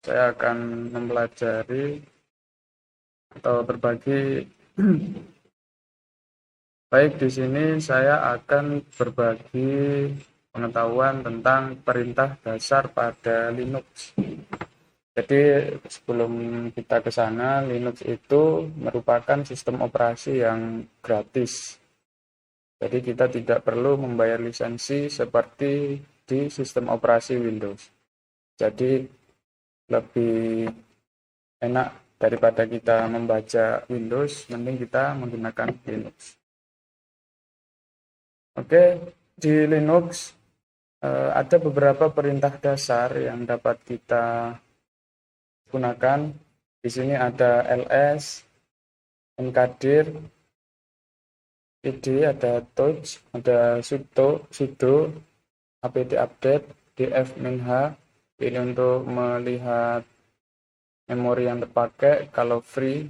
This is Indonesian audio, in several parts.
saya akan mempelajari atau berbagi. Baik, di sini saya akan berbagi pengetahuan tentang perintah dasar pada Linux. Jadi sebelum kita ke sana, Linux itu merupakan sistem operasi yang gratis. Jadi kita tidak perlu membayar lisensi seperti di sistem operasi Windows. Jadi lebih enak daripada kita membaca Windows, mending kita menggunakan Linux. Oke, di Linux ada beberapa perintah dasar yang dapat kita gunakan. Di sini ada ls, mkdir, id, ada touch, ada sudo, apd update, df-h. Ini untuk melihat memori yang terpakai. Kalau free,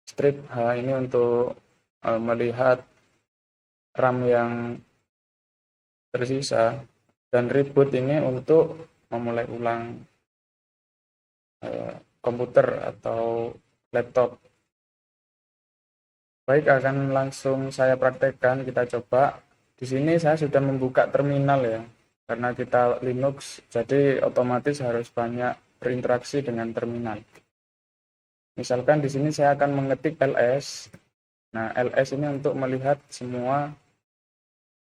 strip h ini untuk melihat RAM yang tersisa, dan reboot ini untuk memulai ulang komputer atau laptop. Baik, akan langsung saya praktekkan, kita coba. Di sini saya sudah membuka terminal ya, karena kita Linux, jadi otomatis harus banyak berinteraksi dengan terminal. Misalkan di sini saya akan mengetik ls. Nah, ls ini untuk melihat semua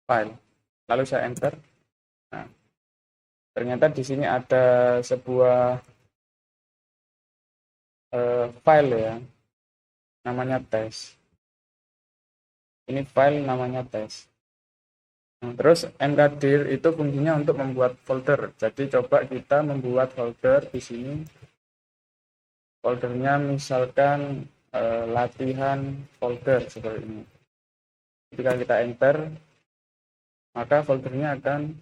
file. Lalu saya enter. Nah, ternyata di sini ada sebuah file ya, namanya tes. Ini file namanya tes. Nah, terus mkdir itu fungsinya untuk membuat folder. Jadi coba kita membuat folder di sini. Foldernya misalkan latihan folder seperti ini. Ketika kita enter, maka foldernya akan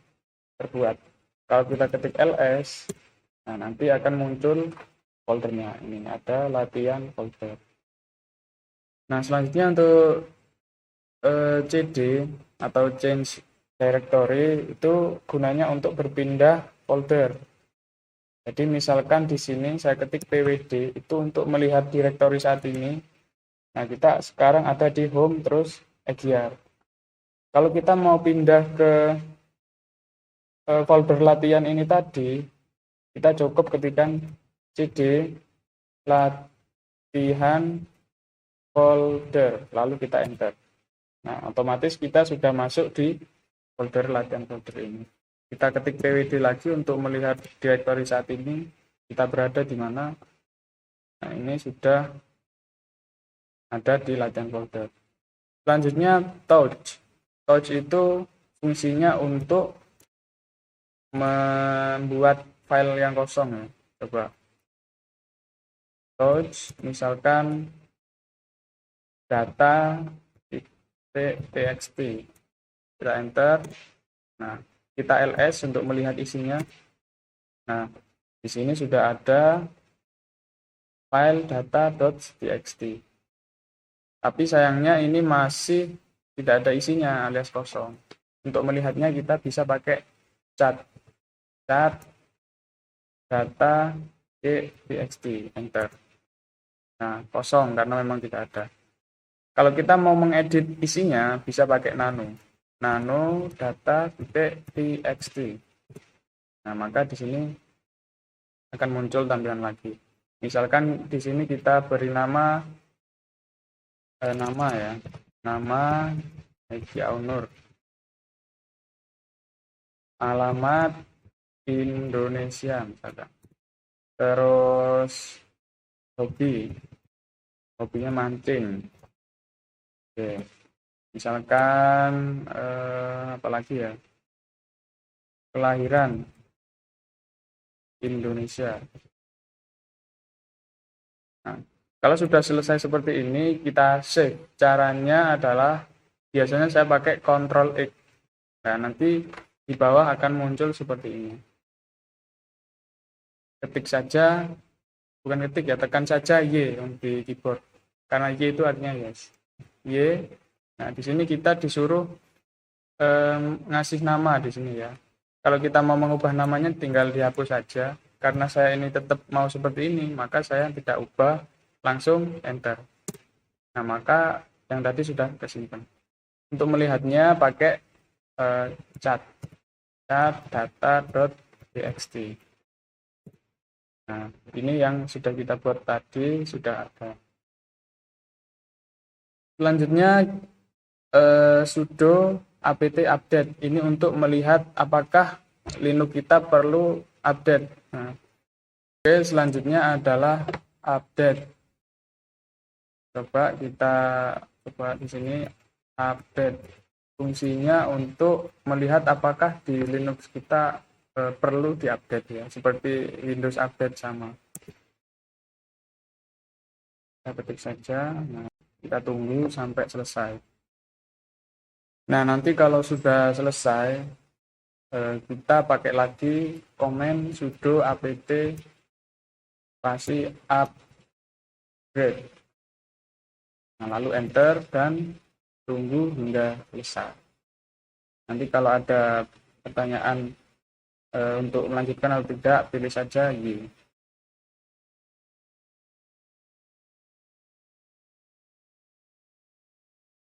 terbuat. Kalau kita ketik ls, nah nanti akan muncul foldernya. Ini ada latihan folder. Nah, selanjutnya untuk cd atau change directory itu gunanya untuk berpindah folder. Jadi misalkan di sini saya ketik pwd itu untuk melihat direktori saat ini. Nah, kita sekarang ada di home terus exir. Kalau kita mau pindah ke folder latihan ini tadi, kita cukup ketikkan cd latihan folder, lalu kita enter. Nah, otomatis kita sudah masuk di folder latihan folder ini. Kita ketik pwd lagi untuk melihat direktori saat ini, kita berada di mana. Nah, ini sudah ada di latihan folder. Selanjutnya touch. Touch itu fungsinya untuk membuat file yang kosong ya. Coba touch misalkan data txt, kita enter. Nah, kita ls untuk melihat isinya. Nah, di sini sudah ada file data.txt. Tapi sayangnya ini masih tidak ada isinya alias kosong. Untuk melihatnya kita bisa pakai cat data txt, enter. Nah, kosong karena memang tidak ada. Kalau kita mau mengedit isinya bisa pakai nano data.txt. Nah, maka di sini akan muncul tampilan lagi. Misalkan di sini kita beri nama ya, nama Egi Aunur, alamat Indonesia misalkan. Terus hobinya mancing. Oke. Misalkan apalagi ya, kelahiran Indonesia. Nah, kalau sudah selesai seperti ini, kita save. Caranya adalah biasanya saya pakai Ctrl X. Nah, nanti di bawah akan muncul seperti ini. Ketik saja, bukan ketik ya, tekan saja Y di keyboard. Karena Y itu artinya yes. Y. Nah, di sini kita disuruh ngasih nama di sini ya. Kalau kita mau mengubah namanya tinggal dihapus saja. karena saya ini tetap mau seperti ini, maka saya tidak ubah, langsung enter. Nah, maka yang tadi sudah kesimpan. Untuk melihatnya pakai cat data.txt. Nah, ini yang sudah kita buat tadi, sudah ada. Selanjutnya sudo apt update. Ini untuk melihat apakah Linux kita perlu update. Nah, oke, selanjutnya adalah update. Coba kita coba di sini update. Fungsinya untuk melihat apakah di Linux kita perlu diupdate ya, seperti Windows Update sama. Kita ketik saja. Nah, kita tunggu sampai selesai. Nah, nanti kalau sudah selesai, kita pakai lagi komen sudo apt spasi upgrade. Nah, lalu enter dan tunggu hingga selesai. Nanti kalau ada pertanyaan untuk melanjutkan atau tidak, pilih saja Y.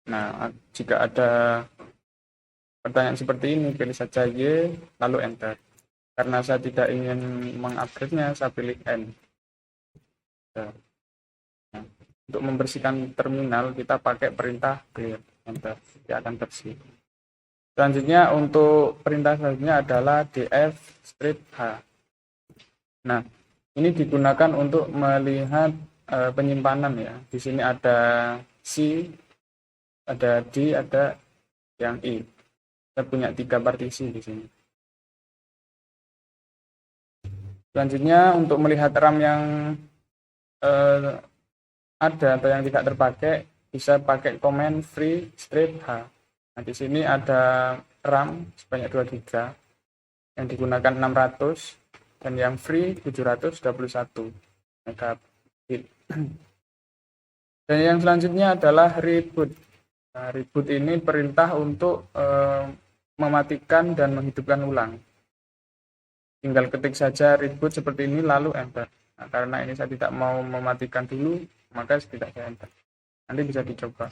Nah, jika ada pertanyaan seperti ini, pilih saja Y, lalu enter. Karena saya tidak ingin mengupgrade-nya, saya pilih N. Nah, untuk membersihkan terminal, kita pakai perintah clear, enter. Dia akan bersih. Selanjutnya, untuk perintah selanjutnya adalah df -h. Nah, ini digunakan untuk melihat penyimpanan ya. Di sini ada C, ada D, ada yang I. Kita punya 3 partisi di sini. Selanjutnya untuk melihat RAM yang ada atau yang tidak terpakai, bisa pakai komen free strip H. Nah, di sini ada RAM sebanyak 2 GB yang digunakan 600 dan yang free 721 MB. Dan yang selanjutnya adalah reboot. Nah, reboot ini perintah untuk mematikan dan menghidupkan ulang. Tinggal ketik saja reboot seperti ini lalu enter. Nah, karena ini saya tidak mau mematikan dulu, maka tidak saya enter. Nanti bisa dicoba.